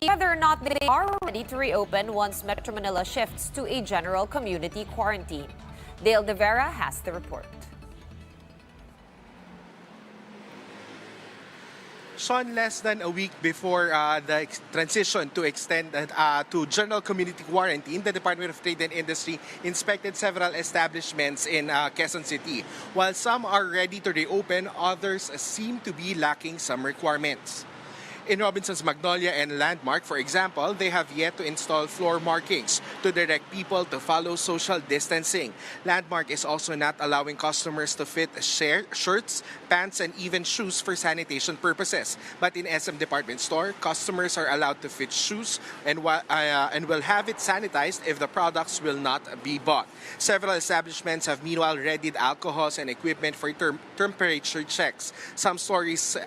whether or not they are ready to reopen once Metro Manila shifts to a general community quarantine. Dale De Vera has the report. Sean, less than a week before the transition to extend to general community quarantine, the Department of Trade and Industry inspected several establishments in Quezon City. While some are ready to reopen, others seem to be lacking some requirements. In Robinson's Magnolia and Landmark, for example, they have yet to install floor markings to direct people to follow social distancing. Landmark is also not allowing customers to fit shirts, pants, and even shoes for sanitation purposes. But in SM Department Store, customers are allowed to fit shoes and will have it sanitized if the products will not be bought. Several establishments have meanwhile readied alcohols and equipment for temperature checks. Some stores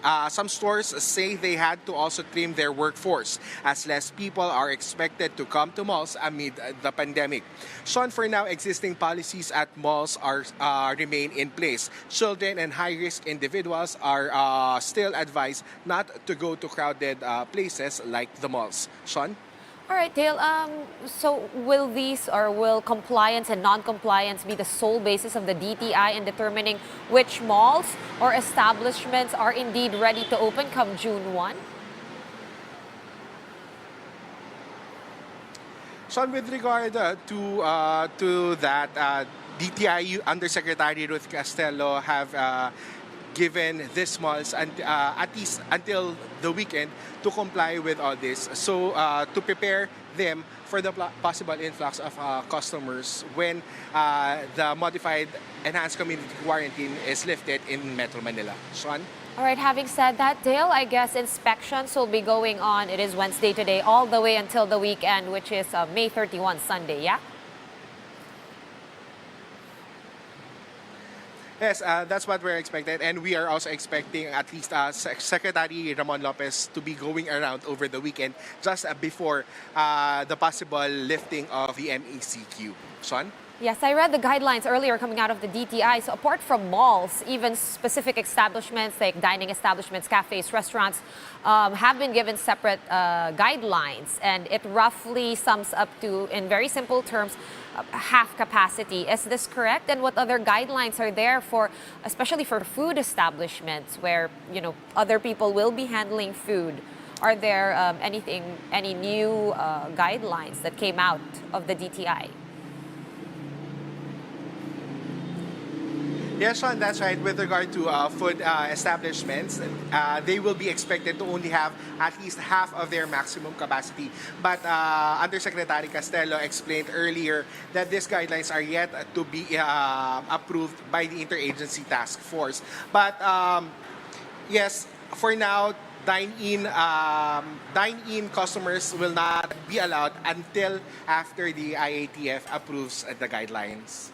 say they had to also trim their workforce as less people are expected to come to malls amid the pandemic. Sean, for now, existing policies at malls remain in place. Children and high-risk individuals are still advised not to go to crowded places like the malls. Sean? All right, Dale. So will compliance and non-compliance be the sole basis of the DTI in determining which malls or establishments are indeed ready to open come June 1? Sean, with regard to that, DTI Undersecretary Ruth Castello have given these malls at least until the weekend to comply with all this. So to prepare them for the possible influx of customers when the modified enhanced community quarantine is lifted in Metro Manila. Sean? All right, having said that, Dale, I guess inspections will be going on. It is Wednesday today, all the way until the weekend, which is May 31, Sunday, yeah? Yes, that's what we're expecting, and we are also expecting at least Secretary Ramon Lopez to be going around over the weekend just before the possible lifting of the MECQ. Sean? Yes, I read the guidelines earlier coming out of the DTI. So apart from malls, even specific establishments like dining establishments, cafes, restaurants have been given separate guidelines. And it roughly sums up to, in very simple terms, half capacity. Is this correct? And what other guidelines are there for, especially for food establishments where, other people will be handling food? Are there any new guidelines that came out of the DTI? Yes, Sean, that's right. With regard to food establishments, they will be expected to only have at least half of their maximum capacity. But Undersecretary Castello explained earlier that these guidelines are yet to be approved by the Interagency Task Force. But yes, for now, dine-in customers will not be allowed until after the IATF approves the guidelines.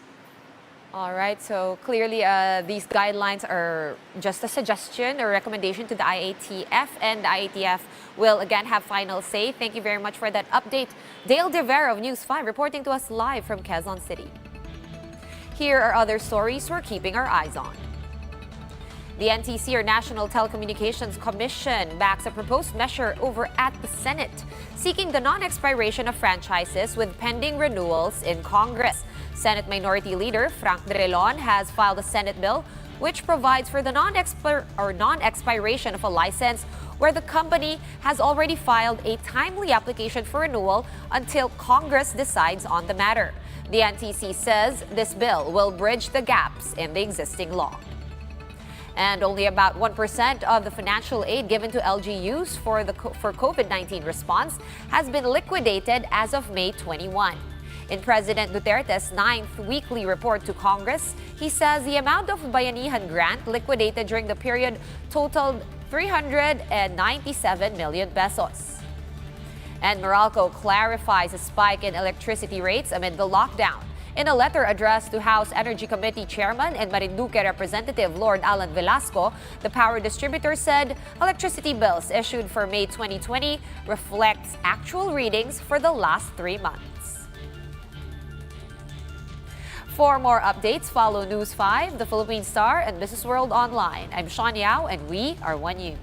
All right, so clearly these guidelines are just a suggestion or recommendation to the IATF, and the IATF will again have final say. Thank you very much for that update. Dale De Vera of News 5 reporting to us live from Quezon City. Here are other stories we're keeping our eyes on. The NTC, or National Telecommunications Commission, backs a proposed measure over at the Senate, seeking the non-expiration of franchises with pending renewals in Congress. Senate Minority Leader Frank Drilon has filed a Senate bill which provides for the non-expiration of a license where the company has already filed a timely application for renewal until Congress decides on the matter. The NTC says this bill will bridge the gaps in the existing law. And only about 1% of the financial aid given to LGUs for COVID-19 response has been liquidated as of May 21. In President Duterte's 9th weekly report to Congress, he says the amount of Bayanihan grant liquidated during the period totaled 397 million pesos. And Meralco clarifies a spike in electricity rates amid the lockdown. In a letter addressed to House Energy Committee Chairman and Marinduque Representative Lord Alan Velasco, the power distributor said electricity bills issued for May 2020 reflects actual readings for the last 3 months. For more updates, follow News 5, The Philippine Star, and Business World Online. I'm Sean Yao, and we are One News.